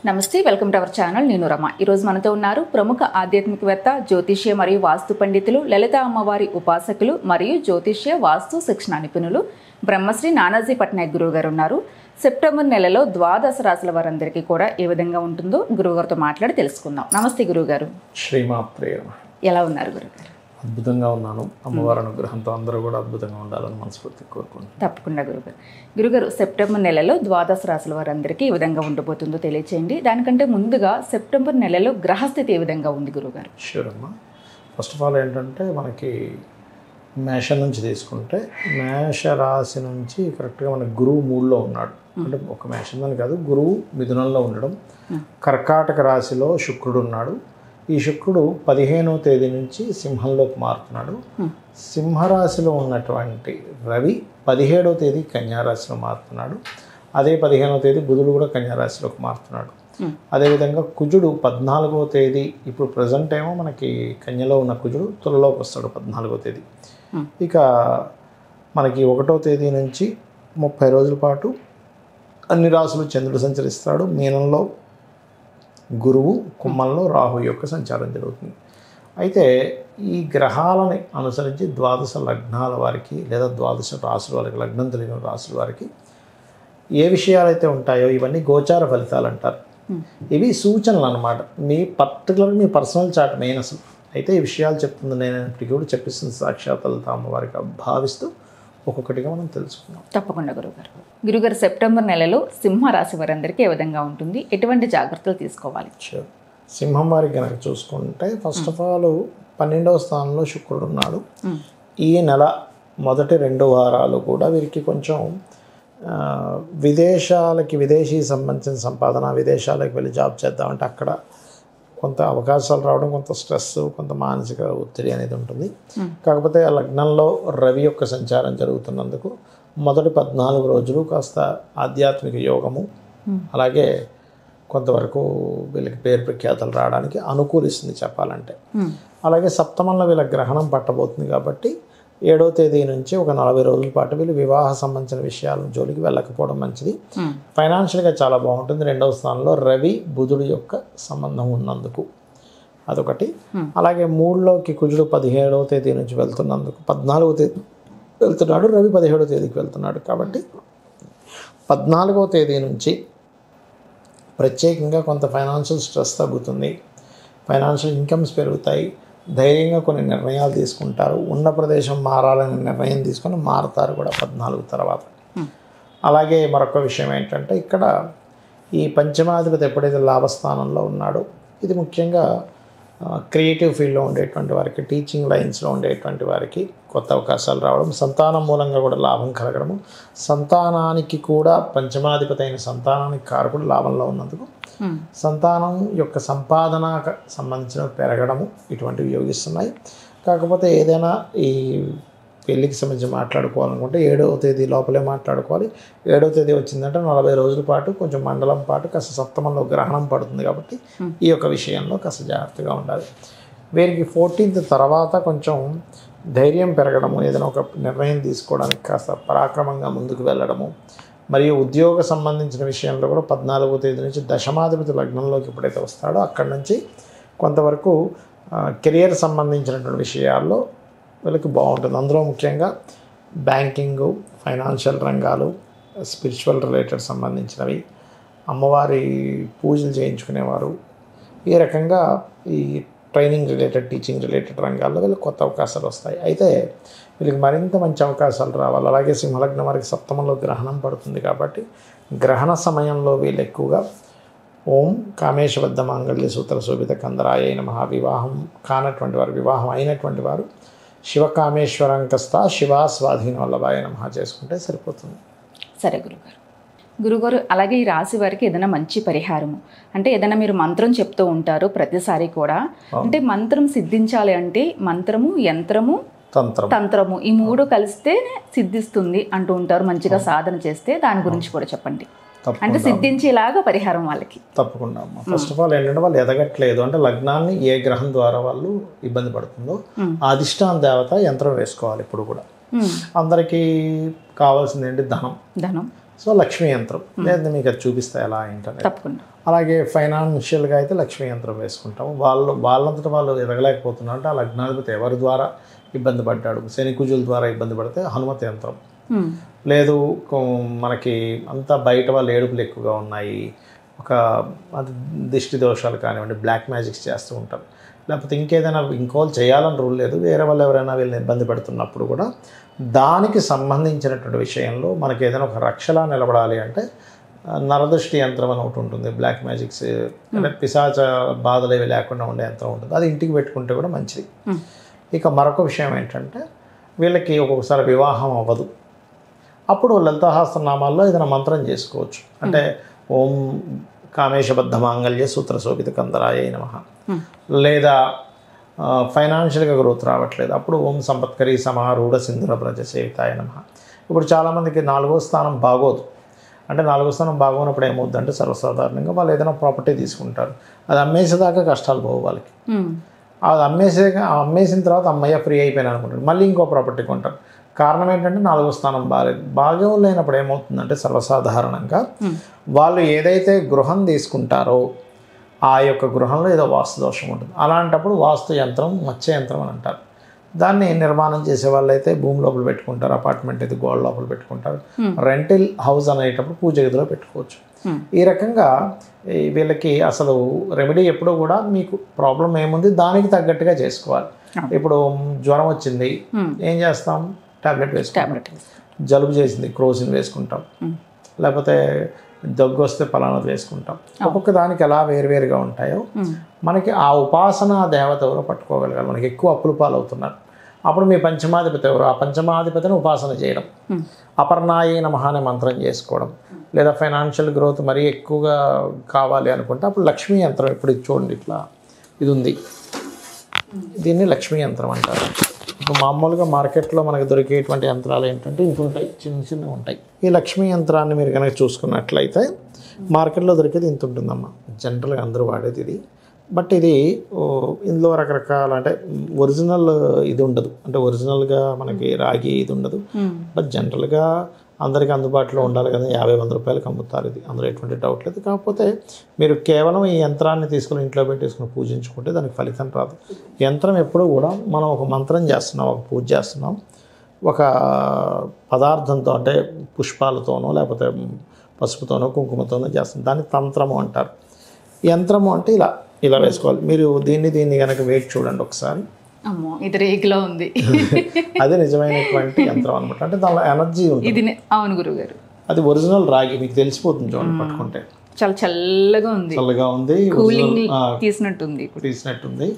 నమస్తే, welcome to our channel. నేను రమ. ఈరోజు మనతో ఉన్నారు ప్రముఖ ఆధ్యాత్మికవేత్త, జ్యోతిష్య మరియు వాస్తు పండితులు, లలిత అమ్మవారి ఉపాసకులు మరియు జ్యోతిష్య వాస్తు శిక్షణ నిపుణులు బ్రహ్మశ్రీ నానాజీ పట్నాయక్ గురువు గారు ఉన్నారు. సెప్టెంబర్ నెలలో ద్వాదశ రాశుల వారందరికీ కూడా ఏ విధంగా ఉంటుందో గురువుగారితో మాట్లాడి తెలుసుకుందాం. నమస్తే గురువుగారు. శ్రీమాత్రే. ఎలా ఉన్నారు గురువుగారు? అద్భుతంగా ఉన్నాను. అమ్మవారి అనుగ్రహంతో అందరూ కూడా అద్భుతంగా ఉండాలని మనస్ఫూర్తి కోరుకుంటున్నాను. తప్పకుండా గురుగారు, సెప్టెంబర్ నెలలో ద్వాదశ రాశుల వారందరికీ ఏ విధంగా ఉండబోతుందో తెలియచేయండి. దానికంటే ముందుగా సెప్టెంబర్ నెలలో గ్రహస్థితి ఏ విధంగా ఉంది గురుగారు? షూర్ అమ్మా. ఫస్ట్ ఆఫ్ ఆల్ ఏంటంటే మనకి మేషం నుంచి తీసుకుంటే మేష రాశి నుంచి కరెక్ట్గా మనకి గురువు 3లో ఉన్నాడు. అంటే ఒక మేషం అని కాదు, గురువు మిథునంలో ఉండడం, కర్కాటక రాశిలో శుక్రుడు ఉన్నాడు. ఈ శుక్రుడు 15వ తేదీ నుంచి సింహంలోకి మారుతున్నాడు. సింహరాశిలో ఉన్నటువంటి రవి 17వ తేదీ కన్యారాశిలో మారుతున్నాడు. అదే 15వ తేదీ బుధుడు కూడా కన్యారాశిలోకి మారుతున్నాడు. అదేవిధంగా కుజుడు 14వ తేదీ, ఇప్పుడు ప్రజెంట్ ఏమో మనకి కన్యలో ఉన్న కుజుడు తులలోకి వస్తాడు 14వ తేదీ. ఇక మనకి 1వ తేదీ నుంచి 30 రోజుల పాటు అన్ని రాశులు చంద్రుడు సంచరిస్తాడు. మీనంలో గురువు, కుంభంలో రాహు యొక్క సంచారం జరుగుతుంది. అయితే ఈ గ్రహాలని అనుసరించి ద్వాదశ లగ్నాల వారికి లేదా ద్వాదశ రాశుల వారికి, లగ్నం తెలియని రాశుల వారికి ఏ విషయాలైతే ఉంటాయో ఇవన్నీ గోచార ఫలితాలు అంటారు. ఇవి సూచనలు అన్నమాట. మీ మీ పర్సనల్ చార్ట్ మెయిన్ అసలు. అయితే ఈ విషయాలు చెప్తుంది నేనప్పటికీ కూడా చెప్పిస్తుంది సాక్షాత్ లలిత అమ్మవారికి భావిస్తూ ఒక్కొక్కటిగా మనం తెలుసుకున్నాం. తప్పకుండా గురుగారు, సెప్టెంబర్ నెలలో సింహరాశి వారందరికీ ఏ విధంగా ఉంటుంది, ఎటువంటి జాగ్రత్తలు తీసుకోవాలి? సింహం వారికి కనుక చూసుకుంటే ఫస్ట్ ఆఫ్ ఆల్ 12వ స్థానంలో శుక్రుడు ఉన్నాడు. ఈ నెల మొదటి 2 వారాలు కూడా వీరికి కొంచెం విదేశీ సంబంధించిన సంపాదన, విదేశాలకు వెళ్ళి జాబ్ చేద్దామంటే అక్కడ కొంత అవకాశాలు రావడం, కొంత స్ట్రెస్, కొంత మానసిక ఒత్తిడి అనేది ఉంటుంది. కాకపోతే ఆ లగ్నంలో రవి యొక్క సంచారం జరుగుతున్నందుకు మొదటి 14 రోజులు కాస్త ఆధ్యాత్మిక యోగము, అలాగే కొంతవరకు వీళ్ళకి పేరు ప్రఖ్యాతలు రావడానికి అనుకూలిస్తుంది చెప్పాలంటే. అలాగే సప్తమంలో వీళ్ళ గ్రహణం పట్టబోతుంది కాబట్టి 7వ తేదీ నుంచి ఒక 40 రోజుల పాటు వీళ్ళు వివాహ సంబంధించిన విషయాల జోలికి వెళ్ళకపోవడం మంచిది. ఫైనాన్షియల్గా చాలా బాగుంటుంది. 2వ స్థానంలో రవి బుధుడు యొక్క సంబంధం ఉన్నందుకు అదొకటి. అలాగే 3లోకి కుజుడు 17వ తేదీ నుంచి వెళ్తున్నందుకు 14వ తేదీ వెళ్తున్నాడు, రవి 17వ తేదీకి వెళ్తున్నాడు. కాబట్టి 14వ తేదీ నుంచి ప్రత్యేకంగా కొంత ఫైనాన్షియల్ స్ట్రెస్ తగ్గుతుంది, ఫైనాన్షియల్ ఇన్కమ్స్ పెరుగుతాయి, ధైర్యంగా కొన్ని నిర్ణయాలు తీసుకుంటారు, ఉన్న ప్రదేశం మారాలనే నిర్ణయం తీసుకొని మారుతారు కూడా 14 తర్వాత. అలాగే మరొక విషయం ఏంటంటే ఇక్కడ ఈ పంచమాధిపతి ఎప్పుడైతే లాభస్థానంలో ఉన్నాడో ఇది ముఖ్యంగా క్రియేటివ్ ఫీల్డ్లో ఉండేటువంటి వారికి, టీచింగ్ లైన్స్లో ఉండేటువంటి వారికి కొత్త అవకాశాలు రావడం, సంతానం మూలంగా కూడా లాభం కలగడము, సంతానానికి కూడా పంచమాధిపతి అయిన సంతానానికి కారకుడు లాభంలో ఉన్నందుకు సంతానం యొక్క సంపాదనకు సంబంధించిన పెరగడము ఇటువంటివి యోగిస్తున్నాయి. కాకపోతే ఏదైనా ఈ పెళ్ళికి సంబంధించి మాట్లాడుకోవాలనుకుంటే 7వ తేదీ లోపలే మాట్లాడుకోవాలి. 7వ తేదీ వచ్చిందంటే 40 రోజుల పాటు కొంచెం మండలం పాటు కాస్త సప్తమంలో గ్రహణం పడుతుంది కాబట్టి ఈ యొక్క విషయంలో కాస్త జాగ్రత్తగా ఉండాలి. వీరికి 14th తర్వాత కొంచెం ధైర్యం పెరగడము, ఏదైనా ఒక నిర్ణయం తీసుకోవడానికి కాస్త పరాక్రమంగా ముందుకు వెళ్ళడము, మరియు ఉద్యోగ సంబంధించిన విషయంలో కూడా 14వ తేదీ నుంచి దశమాధిపతి లగ్నంలోకి ఎప్పుడైతే వస్తాడో అక్కడి నుంచి కొంతవరకు కెరియర్ సంబంధించినటువంటి విషయాల్లో వీళ్ళకి బాగుంటుంది. అందులో ముఖ్యంగా బ్యాంకింగు, ఫైనాన్షియల్ రంగాలు, స్పిరిచువల్ రిలేటెడ్ సంబంధించినవి, అమ్మవారి పూజలు చేయించుకునేవారు, ఈ రకంగా ఈ ట్రైనింగ్ రిలేటెడ్, టీచింగ్ రిలేటెడ్ రంగాల్లో వీళ్ళకి కొత్త అవకాశాలు వస్తాయి. అయితే వీళ్ళకి మరింత మంచి అవకాశాలు రావాలి. అలాగే సింహలగ్నం వారికి సప్తమంలో గ్రహణం పడుతుంది కాబట్టి గ్రహణ సమయంలో వీళ్ళు ఎక్కువగా ఓం కామేశబద్ధ మాంగళ్య సూత్ర శోభిత కందరాయ నమః, వివాహం కానటువంటి వారు, వివాహం అయినటువంటి వారు శివకామేశ్వరంకస్త శివా స్వాధీన వల్లభాయ నమః చేసుకుంటే సరిపోతుంది. సరే గురుగారు, అలాగే ఈ రాశి వారికి ఏదైనా మంచి పరిహారము అంటే ఏదైనా మీరు మంత్రం చెప్తూ ఉంటారు ప్రతిసారి కూడా, అంటే మంత్రం సిద్ధించాలి అంటే మంత్రము, యంత్రము, తంత్రము ఈ 3 కలిస్తే సిద్ధిస్తుంది అంటూ ఉంటారు. మంచిగా సాధన చేస్తే దాని గురించి కూడా చెప్పండి. అంటే సిద్ధించేలాగా పరిహారం వాళ్ళకి. తప్పకుండా అమ్మ. ఫస్ట్ ఆఫ్ ఆల్ ఏంటంటే వాళ్ళు ఎదగట్లేదు అంటే లగ్నాన్ని ఏ గ్రహం ద్వారా వాళ్ళు ఇబ్బంది పడుతుందో అధిష్టాన దేవత యంత్రం వేసుకోవాలి. ఇప్పుడు కూడా అందరికీ కావాల్సింది ఏంటి? ధనం. సో లక్ష్మీ యంత్రం లేదా మీకు అది చూపిస్తా ఎలా ఏంటనేది. తప్పకుండా. అలాగే ఫైనాన్షియల్గా అయితే లక్ష్మీ యంత్రం వేసుకుంటాము. వాళ్ళంతటా వాళ్ళు ఎదగలేకపోతున్నారు అంటే ఆ లగ్నాధిపతి ఎవరి ద్వారా ఇబ్బంది పడ్డాడు, శని కుజుల ద్వారా ఇబ్బంది పడితే హనుమతి యంత్రం, లేదు మనకి అంతా బయట వాళ్ళు ఏడుపులు ఎక్కువగా ఉన్నాయి, ఒక అది దిష్టి దోషాలు కానివ్వండి, బ్లాక్ మ్యాజిక్స్ చేస్తూ ఉంటారు, లేకపోతే ఇంకేదైనా ఇంకోళ్ళు చేయాలని రూల్ లేదు, వేరే వాళ్ళు ఎవరైనా వీళ్ళని ఇబ్బంది పెడుతున్నప్పుడు కూడా దానికి సంబంధించినటువంటి విషయంలో మనకి ఏదైనా ఒక రక్షలా నిలబడాలి అంటే నరదృష్టి యంత్రం అని ఒకటి ఉంటుంది, బ్లాక్ మ్యాజిక్స్ అంటే పిశాచ బాధలు ఏవి లేకుండా ఉండే యంత్రం ఉంటుంది, అది ఇంటికి పెట్టుకుంటే కూడా మంచిది. ఇక మరొక విషయం ఏంటంటే వీళ్ళకి ఒక్కొక్కసారి వివాహం అవ్వదు, అప్పుడు లలితాసహస్రనామాల్లో ఏదైనా మంత్రం చేసుకోవచ్చు. అంటే ఓం కామేశబద్ధ మాంగళ్య సూత్ర శోభిత కందరాయ నమః, లేదా ఫైనాన్షియల్గా గ్రోత్ రావట్లేదు అప్పుడు ఓం సంపత్కరీ సమారూఢ సింధుర బ్రజ సేవితాయ నమః. ఇప్పుడు చాలామందికి 4వ స్థానం బాగోదు, అంటే 4వ స్థానం బాగోనప్పుడు ఏమవుతుందంటే సర్వసాధారణంగా వాళ్ళు ఏదైనా ప్రాపర్టీ తీసుకుంటారు, అది అమ్మేసేదాకా కష్టాలు పోవు వాళ్ళకి. అది అమ్మేసిన తర్వాత అమ్మయ్య ఫ్రీ అయిపోయినా అనుకుంటారు, మళ్ళీ ఇంకో ప్రాపర్టీ కొంటారు. కారణం ఏంటంటే 4వ స్థానం బాగాలేదు. బాగోలేనప్పుడు ఏమవుతుందంటే సర్వసాధారణంగా వాళ్ళు ఏదైతే గృహం తీసుకుంటారో ఆ యొక్క గృహంలో ఏదో వాస్తు దోషం ఉంటుంది. అలాంటప్పుడు వాస్తు యంత్రం మత్స్య యంత్రం అని అంటారు. దాన్ని నిర్మాణం చేసే వాళ్ళు అయితే భూమి లోపల పెట్టుకుంటారు, అపార్ట్మెంట్ అయితే గోడ లోపల పెట్టుకుంటారు, రెంటల్ హౌస్ అనేటప్పుడు పూజ గదిలో పెట్టుకోవచ్చు. ఈ రకంగా వీళ్ళకి అసలు రెమెడీ ఎప్పుడూ కూడా మీకు ప్రాబ్లం ఏముంది దానికి తగ్గట్టుగా చేసుకోవాలి. ఇప్పుడు జ్వరం వచ్చింది ఏం చేస్తాం, టాబ్లెట్ వేసుకుంటాం, జలుబు చేసింది క్రోసిన్ వేసుకుంటాం, లేకపోతే దగ్గు వస్తే పలానాది వేసుకుంటాం. ఒక్కొక్క దానికి ఎలా వేరువేరుగా ఉంటాయో మనకి ఆ ఉపాసన దేవత ఎవరో పట్టుకోగలగాలి. మనకి ఎక్కువ అప్పులు పాలవుతున్నారు, అప్పుడు మీ పంచమాధిపతి ఎవరు, ఆ పంచమాధిపతిని ఉపాసన చేయడం, అపర్ణాయే నమః అనే మంత్రం చేసుకోవడం, లేదా ఫైనాన్షియల్ గ్రోత్ మరీ ఎక్కువగా కావాలి అనుకుంటే అప్పుడు లక్ష్మీ యంత్రం. ఇప్పుడు ఇది చూడండి, ఇట్లా ఇది ఉంది, దీన్ని లక్ష్మీ యంత్రం అంటారు. ఇప్పుడు మామూలుగా మార్కెట్లో మనకు దొరికేటువంటి యంత్రాలు ఏంటంటే ఇంత ఉంటాయి, చిన్న చిన్నవి ఉంటాయి. ఈ లక్ష్మీ యంత్రాన్ని మీరు కనుక చూసుకున్నట్లయితే మార్కెట్లో దొరికేది ఇంత ఉంటుందమ్మా, జనరల్గా అందరూ వాడేది ఇది. బట్ ఇది ఇందులో రకరకాల అంటే ఒరిజినల్ ఇది ఉండదు, అంటే ఒరిజినల్గా మనకి రాగి ఇది ఉండదు. బట్ జనరల్గా అందరికీ అందుబాటులో ఉండాలి కదా, 50-100 రూపాయలకు అమ్ముతారు ఇది, అందులో ఎటువంటి డౌట్ లేదు. కాకపోతే మీరు కేవలం ఈ యంత్రాన్ని తీసుకుని ఇంట్లో పెట్టేసుకుని పూజించుకుంటే దానికి ఫలితం రాదు. యంత్రం ఎప్పుడూ కూడా మనం ఒక మంత్రం చేస్తున్నాం, ఒక పూజ చేస్తున్నాం, ఒక పదార్థంతో అంటే పుష్పాలతోనో లేకపోతే పసుపుతోనో కుంకుమతోనో చేస్తాం, దాన్ని తంత్రము అంటారు. యంత్రము అంటే ఇలా వేసుకోవాలి. మీరు దీన్ని కనుక వేసి చూడండి ఒకసారి, అమ్మో ఇది రేగిలో ఉంది. అదే నిజమైనటువంటి యంత్రం అనమాట, అంటే దానిలో ఎనర్జీ ఉంటుంది. అవును గురుగారు, అది ఒరిజినల్ రాగి మీకు తెలిసిపోతుంది చూడండి పట్టుకుంటే, చాలా చల్లగా ఉంది, కూలింగ్ తీసినట్టుంది.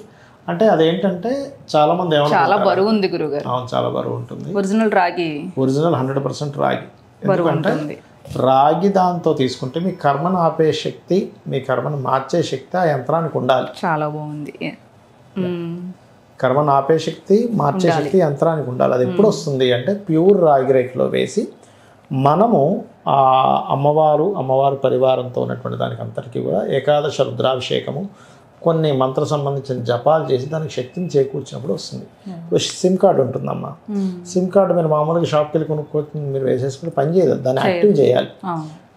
అంటే అదేంటంటే చాలా మంది చాలా బరువు ఉంది గురుగారు. అవును, చాలా బరువు ఉంటుంది. ఒరిజినల్ రాగి, ఒరిజినల్ 100% రాగి. ఎందుకంటే రాగి దాంతో తీసుకుంటే మీ కర్మను ఆపే శక్తి, మీ కర్మను మార్చే శక్తి ఆ యంత్రానికి ఉండాలి. చాలా బాగుంది. కర్మను ఆపే శక్తి, మార్చే శక్తి యంత్రానికి ఉండాలి. అది ఎప్పుడు వస్తుంది అంటే ప్యూర్ రాగి రేకులో వేసి మనము ఆ అమ్మవారు పరివారంతో ఉన్నటువంటి దానికి అంతటికీ కూడా ఏకాదశ రుద్రాభిషేకము, కొన్ని మంత్ర సంబంధించిన జపాలు చేసి దానికి శక్తిని చేకూర్చినప్పుడు వస్తుంది. ఇప్పుడు సిమ్ కార్డు ఉంటుందమ్మా, సిమ్ కార్డు మీరు మామూలుగా షాప్కి వెళ్ళి కొనుక్కోవచ్చు, మీరు వేసేసుకుంటే పని చేయదు, దాన్ని యాక్టివ్ చేయాలి.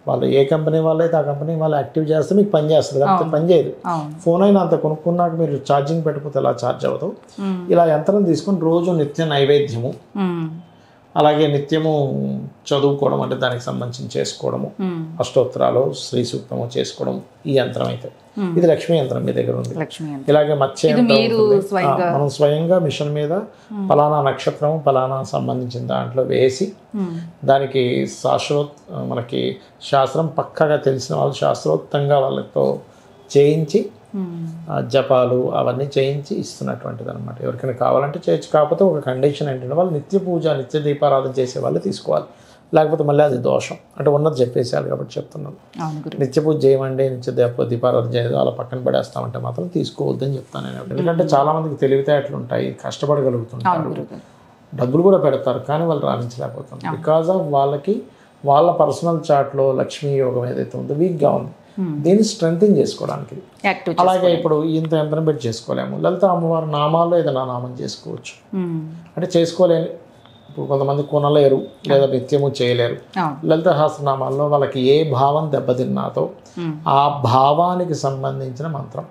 వాళ్ళు ఏ కంపెనీ వాళ్ళు అయితే ఆ కంపెనీ వాళ్ళు యాక్టివ్ చేస్తే మీకు పని చేస్తుంది, కాబట్టి పని చేయదు. ఫోన్ అయినా అంత కొనుక్కున్నాక మీరు ఛార్జింగ్ పెట్టకపోతే ఎలా ఛార్జ్ అవ్వదు. ఇలా యంత్రం తీసుకొని రోజు నిత్య నైవేద్యము, అలాగే నిత్యము చదువుకోవడం, అంటే దానికి సంబంధించి చేసుకోవడము, అష్టోత్తరాలు శ్రీ సూక్తము చేసుకోవడం ఈ యంత్రం అయితే. ఇది లక్ష్మీ యంత్రం మీ దగ్గర ఉంది. ఇలాగే మత్స్య యంత్రం మనం స్వయంగా మిషన్ మీద ఫలానా నక్షత్రము ఫలానా సంబంధించిన దాంట్లో వేసి దానికి మనకి శాస్త్రం పక్కగా తెలిసిన వాళ్ళు శాస్త్రోక్తంగా వాళ్ళతో చేయించి జపాలు అవన్నీ చేయించి ఇస్తున్నటువంటిది అనమాట. ఎవరికైనా కావాలంటే చేయొచ్చు. కాకపోతే ఒక కండిషన్ ఏంటంటే వాళ్ళు నిత్య పూజ నిత్య దీపారాధన చేసే వాళ్ళు తీసుకోవాలి, లేకపోతే మళ్ళీ అది దోషం. అంటే ఉన్నది చెప్పేసారు కాబట్టి చెప్తున్నాను. నిత్య పూజ చేయమండి, నిత్య దీపారాధన చేయదు అలా పక్కన పడేస్తామంటే మాత్రం తీసుకోవద్దని చెప్తాను నేను. ఎందుకంటే చాలామందికి తెలివితేటలు ఉంటాయి, కష్టపడగలుగుతుంటారు, డబ్బులు కూడా పెడతారు, కానీ వాళ్ళు రాణించలేకపోతున్నారు. బికాజ్ ఆఫ్ వాళ్ళకి వాళ్ళ పర్సనల్ చార్ట్లో లక్ష్మీ యోగం ఏదైతే ఉందో వీక్గా ఉంది, దీన్ని స్ట్రెంథింగ్ చేసుకోవడానికి. అలాగే ఇప్పుడు ఇంత యంత్రం పెట్టి చేసుకోలేము, లలిత అమ్మవారి నామాల్లో ఏదైనా నామం చేసుకోవచ్చు. అంటే చేసుకోలేని ఇప్పుడు కొంతమంది కొనలేరు లేదా నిత్యము చేయలేరు. అవును. లలిత సహస్రనామాల్లో వాళ్ళకి ఏ భావం దెబ్బతిన్నాతో ఆ భావానికి సంబంధించిన మంత్రం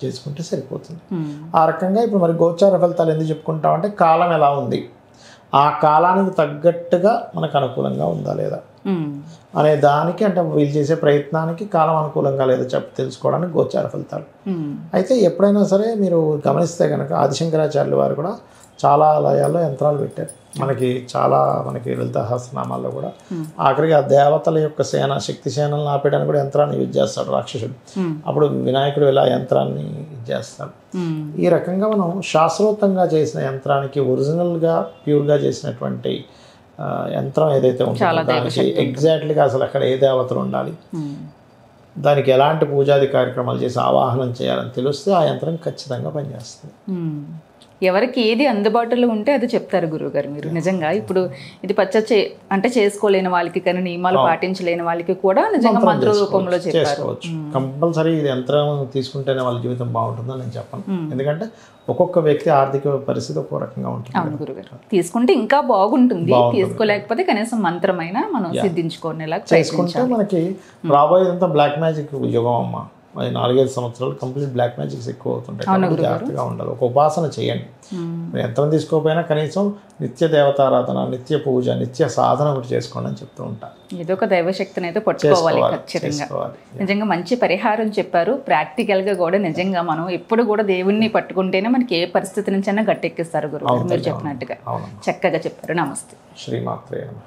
చేసుకుంటే సరిపోతుంది. ఆ రకంగా ఇప్పుడు మరి గోచార ఫలితాలు ఎందుకు చెప్పుకుంటామంటే కాలం ఎలా ఉంది, ఆ కాలానికి తగ్గట్టుగా మనకు అనుకూలంగా ఉందా లేదా అనే దానికి, అంటే వీళ్ళు చేసే ప్రయత్నానికి కాలం అనుకూలంగా లేదా తెలుసుకోవడానికి గోచార ఫలితాలు. అయితే ఎప్పుడైనా సరే మీరు గమనిస్తే కనుక ఆదిశంకరాచార్యుల వారు కూడా చాలా ఆలయాల్లో యంత్రాలు పెట్టారు. మనకి లలిత సహస్రనామాల్లో కూడా ఆఖరికి ఆ దేవతల యొక్క సేన, శక్తి సేనలను ఆపేయడానికి కూడా యంత్రాన్ని యూజ్ చేస్తాడు రాక్షసుడు. అప్పుడు వినాయకుడు ఇలా యంత్రాన్ని చేస్తాడు. ఈ రకంగా మనం శాస్త్రోక్తంగా చేసిన యంత్రానికి, ఒరిజినల్గా ప్యూర్గా చేసినటువంటి యంత్రం ఏదైతే ఉంటుందో దానికి ఎగ్జాక్ట్లీగా అసలు అక్కడ ఏ దేవతలు ఉండాలి, దానికి ఎలాంటి పూజాది కార్యక్రమాలు చేసి ఆవాహనం చేయాలని తెలిస్తే ఆ యంత్రం ఖచ్చితంగా పనిచేస్తుంది. ఎవరికి ఏది అందుబాటులో ఉంటే అది చెప్తారు గురువుగారు మీరు. నిజంగా ఇప్పుడు ఇది అంటే చేసుకోలేని వాళ్ళకి, కానీ నియమాలు పాటించలేని వాళ్ళకి కూడా నిజంగా మంత్ర రూపంలో చెప్పారు. కంపల్సరీ ఇది యంత్రం తీసుకుంటేనే వాళ్ళ జీవితం బాగుంటుందని నేను చెప్పను. ఎందుకంటే ఒక్కొక్క వ్యక్తి ఆర్థిక పరిస్థితి ఒక్కో రకంగా ఉంటుంది. అవును గురుగారు, తీసుకుంటే ఇంకా బాగుంటుంది, తీసుకోలేకపోతే కనీసం మంత్రమైనా మనం సిద్ధించుకునేలా చేసుకుంటే మనకి రాబోయేదంతా బ్లాక్ మ్యాజిక్ యుగం అమ్మ. 4-5 సంవత్సరాలు కంప్లీట్ బ్లాక్ మ్యాజిక్స్ ఎక్కువ అవుతుంటాయి. జాగ్రత్తగా ఉండాలి. ఒక ఉపాసన చేయండి. యంత్రం తీసుకోకపోయినా కనీసం నిత్య దేవతారాధన, నిత్య పూజ, నిత్య సాధన ఒకటి చేసుకోండి అని చెప్తూ ఉంటాను. ఏదో ఒక దైవశక్తిని అయితే పట్టుకోవాలి ఖచ్చితంగా. నిజంగా మంచి పరిహారం చెప్పారు. ప్రాక్టికల్గా కూడా నిజంగా మనం ఎప్పుడు కూడా దేవుణ్ణి పట్టుకుంటేనే మనకి ఏ పరిస్థితి నుంచి అయినా గట్టెక్కిస్తారు గురువు మీరు చెప్పినట్టుగా. చక్కగా చెప్పారు. నమస్తే. శ్రీమాత్రే నమః.